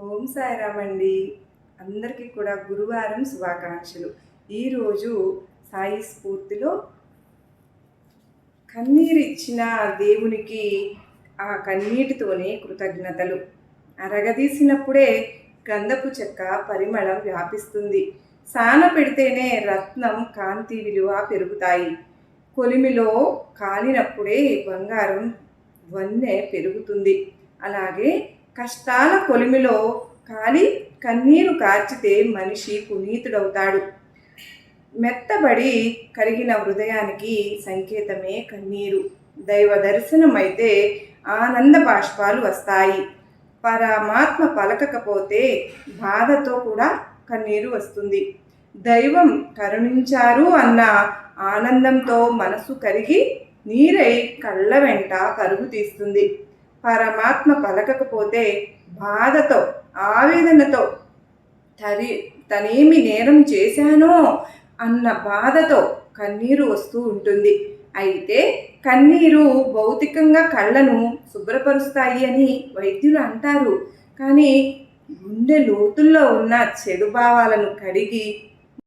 ఓం సాయిరామ్ అండి. అందరికీ కూడా గురువారం శుభాకాంక్షలు. ఈరోజు సాయి స్ఫూర్తిలో కన్నీరిచ్చిన దేవునికి ఆ కన్నీటితోనే కృతజ్ఞతలు. అరగదీసినప్పుడే గంధపు చెక్క పరిమళం వ్యాపిస్తుంది. సాన పెడితేనే రత్నం కాంతి విలువ పెరుగుతాయి. కొలిమిలో కాలినప్పుడే బంగారం వన్నె పెరుగుతుంది. అలాగే కష్టాల కొలిమిలో కాలి కన్నీరు కార్చితే మనిషి పునీతుడవుతాడు. మెత్తబడి కరిగిన హృదయానికి సంకేతమే కన్నీరు. దైవ దర్శనమైతే ఆనంద బాష్పాలు వస్తాయి. పరమాత్మ పలకకపోతే బాధతో కూడా కన్నీరు వస్తుంది. దైవం కరుణించారు అన్న ఆనందంతో మనసు కరిగి నీరై కళ్ళ వెంట పరుగు తీస్తుంది. పరమాత్మ పలకకపోతే బాధతో ఆవేదనతో తనేమి నేరం చేశానో అన్న బాధతో కన్నీరు వస్తూ ఉంటుంది. అయితే కన్నీరు భౌతికంగా కళ్ళను శుభ్రపరుస్తాయి అని వైద్యులు అంటారు. కానీ గుండె లోతుల్లో ఉన్న చెడు భావాలను కడిగి